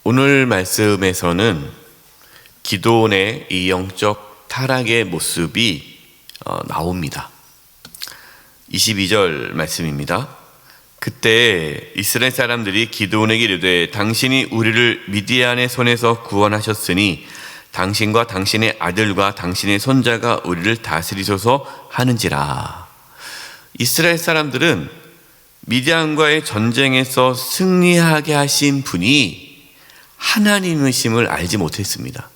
오늘 말씀에서는 기드온의 이 영적 타락의 모습이 나옵니다. 22절 말씀입니다. 그때 이스라엘 사람들이 기드온에게 이르되 당신이 우리를 미디안의 손에서 구원하셨으니 당신과 당신의 아들과 당신의 손자가 우리를 다스리소서 하는지라. 이스라엘 사람들은 미디안과의 전쟁에서 승리하게 하신 분이 하나님이심을 알지 못했습니다.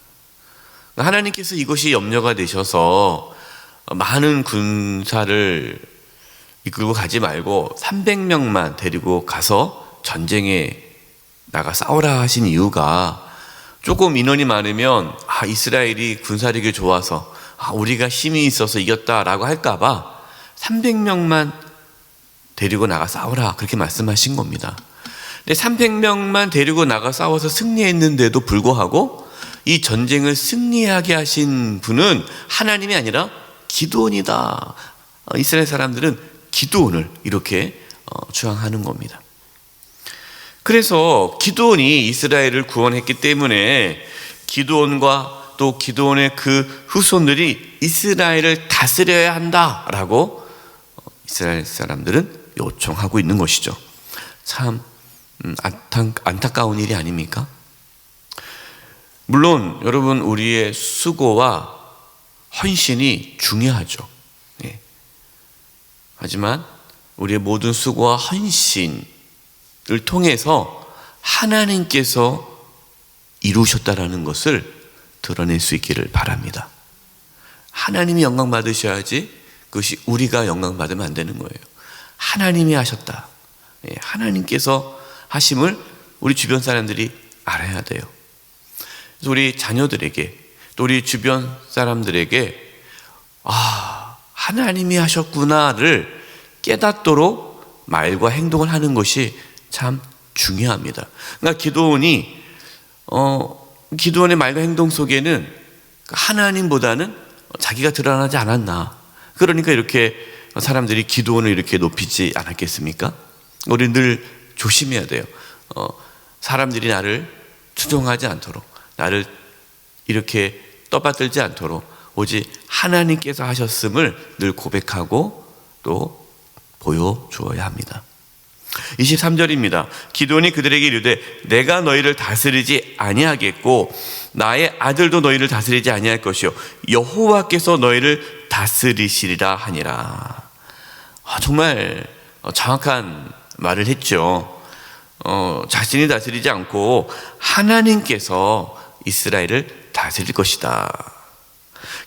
하나님께서 이것이 염려가 되셔서 많은 군사를 이끌고 가지 말고 300명만 데리고 가서 전쟁에 나가 싸우라 하신 이유가, 조금 인원이 많으면 이스라엘이 군사력이 좋아서 우리가 힘이 있어서 이겼다라고 할까봐 300명만 데리고 나가 싸우라, 그렇게 말씀하신 겁니다. 근데 300명만 데리고 나가 싸워서 승리했는데도 불구하고 이 전쟁을 승리하게 하신 분은 하나님이 아니라 기드온이다. 이스라엘 사람들은 기드온을 이렇게 주장하는 겁니다. 그래서 기드온이 이스라엘을 구원했기 때문에 기드온과 또 기드온의 그 후손들이 이스라엘을 다스려야 한다라고 이스라엘 사람들은 요청하고 있는 것이죠. 참 안타까운 일이 아닙니까? 물론 여러분, 우리의 수고와 헌신이 중요하죠. 하지만 우리의 모든 수고와 헌신을 통해서 하나님께서 이루셨다라는 것을 드러낼 수 있기를 바랍니다. 하나님이 영광 받으셔야지 그것이 우리가 영광 받으면 안 되는 거예요. 하나님이 하셨다. 하나님께서 하심을 우리 주변 사람들이 알아야 돼요. 그래서 우리 자녀들에게, 또 우리 주변 사람들에게 하나님이 하셨구나를 깨닫도록 말과 행동을 하는 것이 참 중요합니다. 그러니까 기드온의 말과 행동 속에는 하나님보다는 자기가 드러나지 않았나. 그러니까 이렇게 사람들이 기드온을 이렇게 높이지 않았겠습니까? 우리 늘 조심해야 돼요. 사람들이 나를 추종하지 않도록, 나를 이렇게 떠받들지 않도록 오직 하나님께서 하셨음을 늘 고백하고 또 보여주어야 합니다. 23절입니다. 기드온이 그들에게 이르되 내가 너희를 다스리지 아니하겠고 나의 아들도 너희를 다스리지 아니할 것이요 여호와께서 너희를 다스리시리라 하니라. 정말 정확한 말을 했죠. 자신이 다스리지 않고 하나님께서 이스라엘을 다스릴 것이다.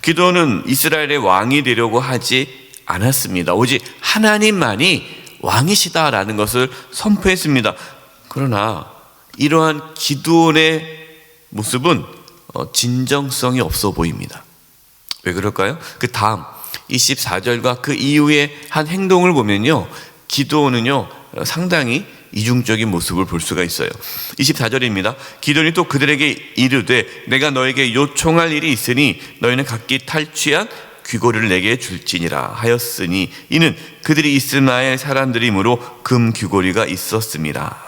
기드온은 이스라엘의 왕이 되려고 하지 않았습니다. 오직 하나님만이 왕이시다라는 것을 선포했습니다. 그러나 이러한 기드온의 모습은 진정성이 없어 보입니다. 왜 그럴까요? 그 다음 24절과 그 이후에 한 행동을 보면요, 기드온은요 상당히 이중적인 모습을 볼 수가 있어요. 24절입니다. 기드온이 또 그들에게 이르되 내가 너에게 요청할 일이 있으니 너희는 각기 탈취한 귀고리를 내게 줄지니라 하였으니 이는 그들이 이스마엘 사람들이므로 금 귀고리가 있었습니다.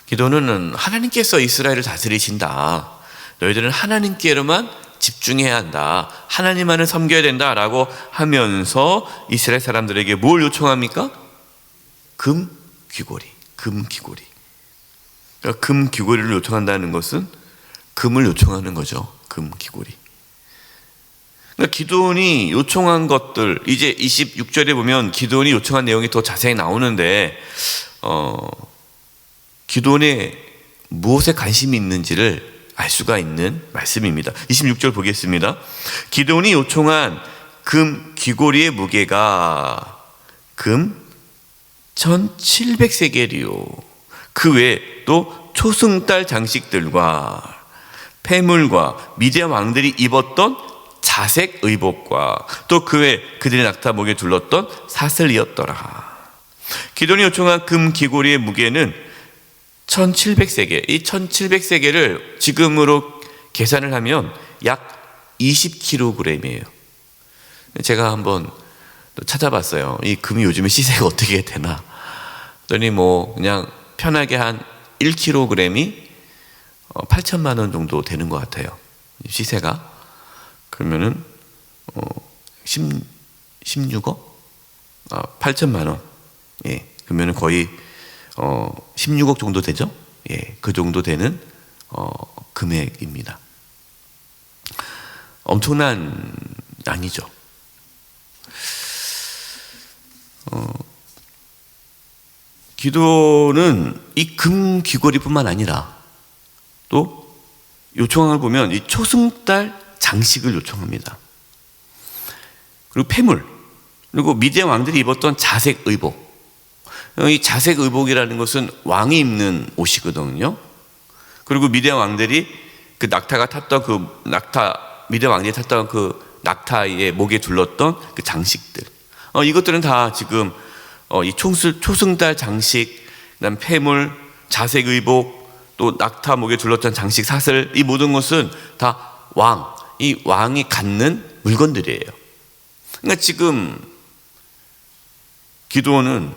기드온은 하나님께서 이스라엘을 다스리신다, 너희들은 하나님께로만 집중해야 한다, 하나님만을 섬겨야 된다라고 하면서 이스라엘 사람들에게 뭘 요청합니까? 금 귀고리. 그러니까 금 귀고리를 요청한다는 것은 금을 요청하는 거죠. 금 귀고리. 그러니까 기드온이 요청한 것들, 이제 26절에 보면 기드온이 요청한 내용이 더 자세히 나오는데 기드온의 무엇에 관심이 있는지를 알 수가 있는 말씀입니다. 26절 보겠습니다. 기드온이 요청한 금 귀고리의 무게가 금 1700세겔이요. 그 외에 또 초승달 장식들과 폐물과 미디안 왕들이 입었던 자색 의복과 또 그 외에 그들의 낙타 목에 둘렀던 사슬이었더라. 기드온이 요청한 금 귀고리의 무게는 1700세겔. 이 1700세겔을 지금으로 계산을 하면 약 20kg이에요. 제가 한번 찾아봤어요. 이 금이 요즘에 시세가 어떻게 되나. 그랬더니 그냥 편하게 한 1kg이 8천만 원 정도 되는 것 같아요. 시세가. 그러면은 16억? 8천만 원. 예. 그러면은 거의 16억 정도 되죠? 예. 그 정도 되는 금액입니다. 엄청난 양이죠. 기도는 이 금 귀걸이뿐만 아니라 또 요청을 보면 이 초승달 장식을 요청합니다. 그리고 폐물, 그리고 미디안 왕들이 입었던 자색 의복. 이 자색 의복이라는 것은 왕이 입는 옷이거든요. 그리고 미디안 왕들이 그 낙타가 탔던 미디안 왕들이 탔던 그 낙타의 목에 둘렀던 그 장식들. 이것들은 다 지금 이 초승달 장식, 그다음 폐물, 자색 의복, 또 낙타 목에 둘렀던 장식, 사슬, 이 모든 것은 다 이 왕이 갖는 물건들이에요. 그러니까 지금 기드온은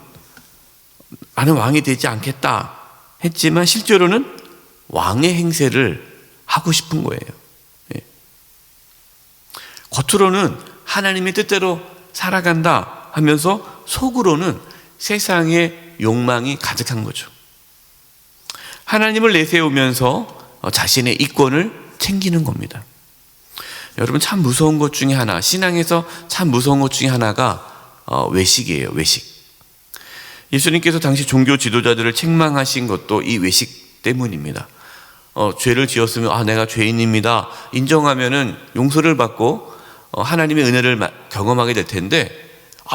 나는 왕이 되지 않겠다 했지만 실제로는 왕의 행세를 하고 싶은 거예요. 예. 겉으로는 하나님의 뜻대로 살아간다 하면서 속으로는 세상의 욕망이 가득한 거죠. 하나님을 내세우면서 자신의 이권을 챙기는 겁니다. 여러분, 참 무서운 것 중에 하나, 신앙에서 참 무서운 것 중에 하나가 외식이에요. 외식. 예수님께서 당시 종교 지도자들을 책망하신 것도 이 외식 때문입니다. 죄를 지었으면 내가 죄인입니다 인정하면은 용서를 받고 하나님의 은혜를 경험하게 될 텐데,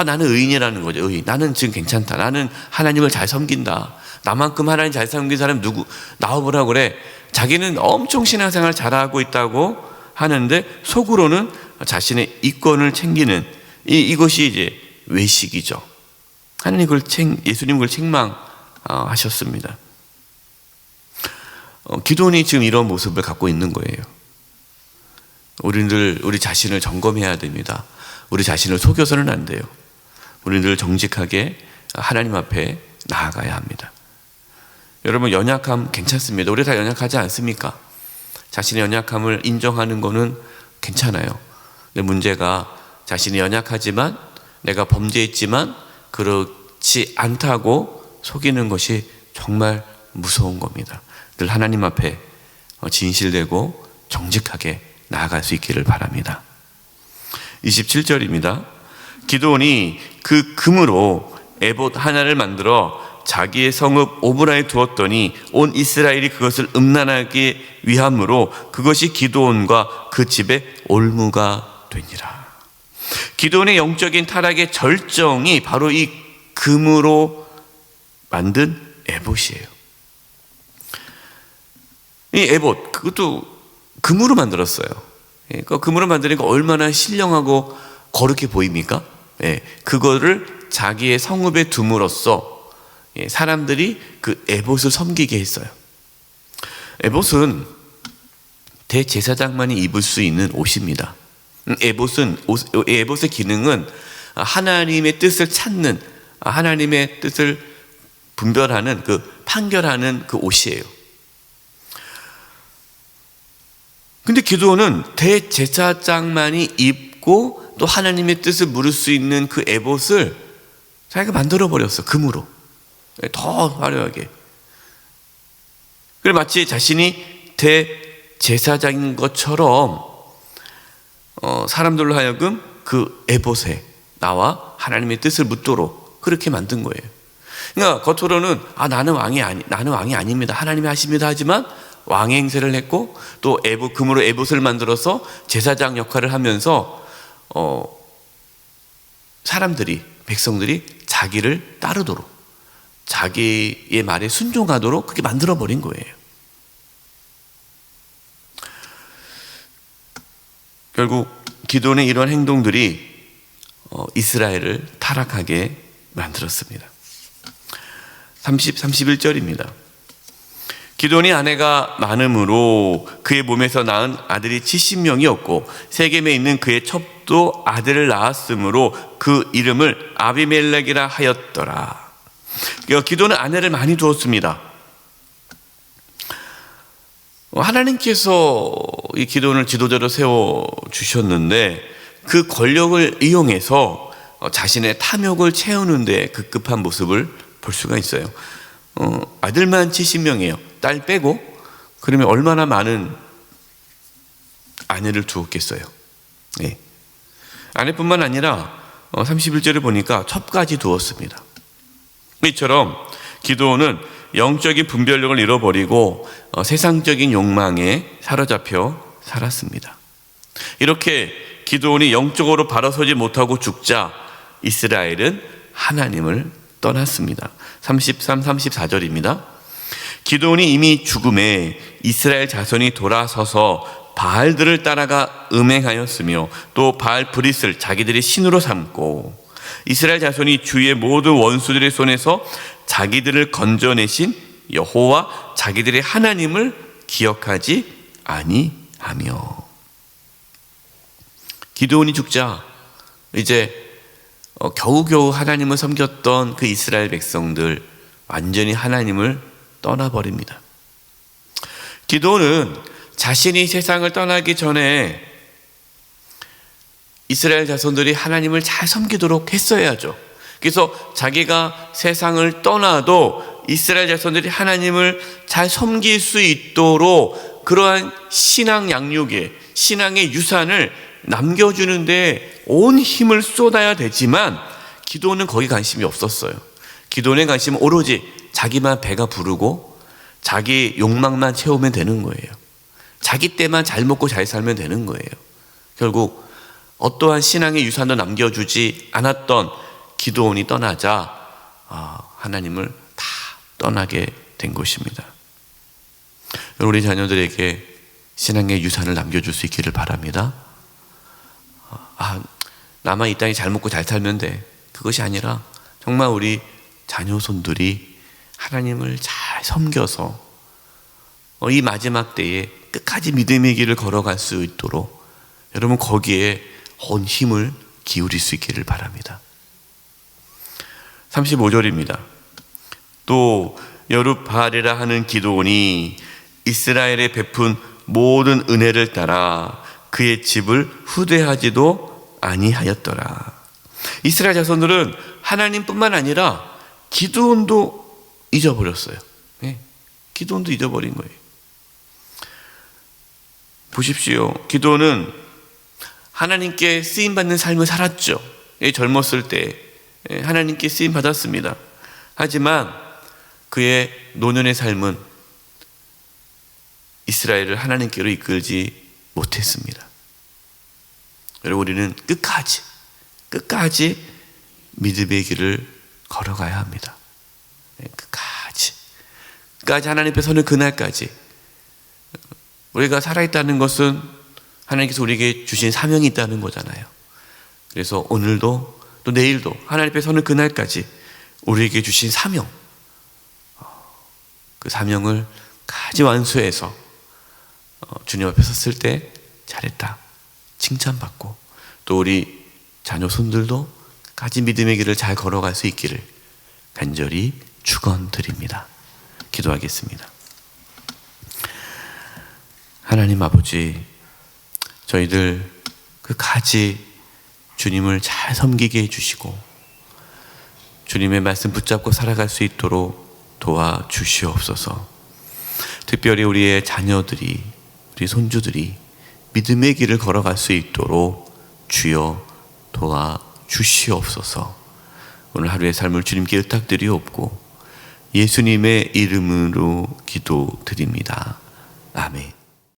나는 의인이라는 거죠. 의인. 나는 지금 괜찮다. 나는 하나님을 잘 섬긴다. 나만큼 하나님 잘 섬긴 사람 누구 나와보라고 그래. 자기는 엄청 신앙생활 잘하고 있다고 하는데 속으로는 자신의 이권을 챙기는 이것이 이제 외식이죠. 예수님 그걸 책망하셨습니다. 기드온이 지금 이런 모습을 갖고 있는 거예요. 우리 자신을 점검해야 됩니다. 우리 자신을 속여서는 안 돼요. 우리는 정직하게 하나님 앞에 나아가야 합니다. 여러분, 연약함 괜찮습니다. 우리 다 연약하지 않습니까? 자신의 연약함을 인정하는 거는 괜찮아요. 근데 문제가 자신이 연약하지만, 내가 범죄했지만 그렇지 않다고 속이는 것이 정말 무서운 겁니다. 늘 하나님 앞에 진실되고 정직하게 나아갈 수 있기를 바랍니다. 27절입니다. 기드온이 그 금으로 에봇 하나를 만들어 자기의 성읍 오브라에 두었더니 온 이스라엘이 그것을 음란하게 위함으로 그것이 기드온과 그 집의 올무가 되니라. 기드온의 영적인 타락의 절정이 바로 이 금으로 만든 에봇이에요. 이 에봇, 그것도 금으로 만들었어요. 그러니까 금으로 만드니까 얼마나 신령하고 거룩해 보입니까? 그거를 자기의 성읍에 둠으로써 사람들이 그 에봇을 섬기게 했어요. 에봇은 대제사장만이 입을 수 있는 옷입니다. 에봇의 기능은 하나님의 뜻을 찾는, 하나님의 뜻을 분별하는, 판결하는 그 옷이에요. 근데 기드온은 대제사장만이 입고 또 하나님의 뜻을 물을 수 있는 그 에봇을 자기가 만들어 버렸어. 금으로. 더 화려하게. 그래, 마치 자신이 대제사장인 것처럼 사람들로 하여금 그 에봇에 나와 하나님의 뜻을 묻도록 그렇게 만든 거예요. 그러니까 겉으로는 나는 왕이 아닙니다. 하나님이 하십니다. 하지만 왕의 행세를 했고 또 금으로 에봇을 만들어서 제사장 역할을 하면서 백성들이 자기를 따르도록, 자기의 말에 순종하도록 그렇게 만들어버린 거예요. 결국 기드온의 이러한 행동들이 이스라엘을 타락하게 만들었습니다. 31절입니다. 기드온이 아내가 많음으로 그의 몸에서 낳은 아들이 70명이었고 세겜에 있는 그의 첩도 아들을 낳았으므로 그 이름을 아비멜렉이라 하였더라. 기드온은 아내를 많이 두었습니다. 하나님께서 이 기도원을 지도자로 세워 주셨는데 그 권력을 이용해서 자신의 탐욕을 채우는 데 급급한 모습을 볼 수가 있어요. 아들만 70명이에요. 딸 빼고. 그러면 얼마나 많은 아내를 두었겠어요. 네. 아내뿐만 아니라 31절을 보니까 첩까지 두었습니다. 이처럼 기드온은 영적인 분별력을 잃어버리고 세상적인 욕망에 사로잡혀 살았습니다. 이렇게 기드온이 영적으로 바로서지 못하고 죽자 이스라엘은 하나님을 떠났습니다. 33, 34절입니다. 기드온이 이미 죽음에 이스라엘 자손이 돌아서서 바알들을 따라가 음행하였으며 또 바알 브릿을 자기들이 신으로 삼고 이스라엘 자손이 주의 모든 원수들의 손에서 자기들을 건져내신 여호와 자기들의 하나님을 기억하지 아니하며. 기드온이 죽자 이제 겨우겨우 하나님을 섬겼던 그 이스라엘 백성들 완전히 하나님을 떠나버립니다. 기드온은 자신이 세상을 떠나기 전에 이스라엘 자손들이 하나님을 잘 섬기도록 했어야죠. 그래서 자기가 세상을 떠나도 이스라엘 자손들이 하나님을 잘 섬길 수 있도록 그러한 신앙 양육에 신앙의 유산을 남겨주는데 온 힘을 쏟아야 되지만 기드온은 거기 관심이 없었어요. 기드온의 관심은 오로지 자기만 배가 부르고 자기 욕망만 채우면 되는 거예요. 자기 때만 잘 먹고 잘 살면 되는 거예요. 결국 어떠한 신앙의 유산도 남겨주지 않았던 기드온이 떠나자 하나님을 다 떠나게 된 것입니다. 우리 자녀들에게 신앙의 유산을 남겨줄 수 있기를 바랍니다. 나만 이 땅에 잘 먹고 잘 살면 돼. 그것이 아니라 정말 우리 자녀손들이 하나님을 잘 섬겨서 이 마지막 때에 끝까지 믿음의 길을 걸어갈 수 있도록 여러분 거기에 온 힘을 기울일 수 있기를 바랍니다. 35절입니다. 또 여룻바알이라 하는 기드온이 이스라엘에 베푼 모든 은혜를 따라 그의 집을 후대하지도 아니하였더라. 이스라엘 자손들은 하나님뿐만 아니라 기드온도 잊어버렸어요. 기드온도 잊어버린 거예요. 보십시오. 기드온은 하나님께 쓰임받는 삶을 살았죠. 젊었을 때 하나님께 쓰임받았습니다. 하지만 그의 노년의 삶은 이스라엘을 하나님께로 이끌지 못했습니다. 여러분 우리는 끝까지 믿음의 길을 걸어가야 합니다. 끝까지 하나님 앞에 서는 그날까지. 우리가 살아있다는 것은 하나님께서 우리에게 주신 사명이 있다는 거잖아요. 그래서 오늘도 또 내일도 하나님 앞에 서는 그날까지 우리에게 주신 사명, 그 사명을 까지 완수해서 주님 앞에 섰을 때 잘했다 칭찬받고 또 우리 자녀 손들도 까지 믿음의 길을 잘 걸어갈 수 있기를 간절히 축원드립니다. 기도하겠습니다. 하나님 아버지, 저희들 끝까지 주님을 잘 섬기게 해주시고 주님의 말씀 붙잡고 살아갈 수 있도록 도와주시옵소서. 특별히 우리의 자녀들이, 우리 손주들이 믿음의 길을 걸어갈 수 있도록 주여 도와주시옵소서. 오늘 하루의 삶을 주님께 의탁드리옵고 예수님의 이름으로 기도드립니다. 아멘.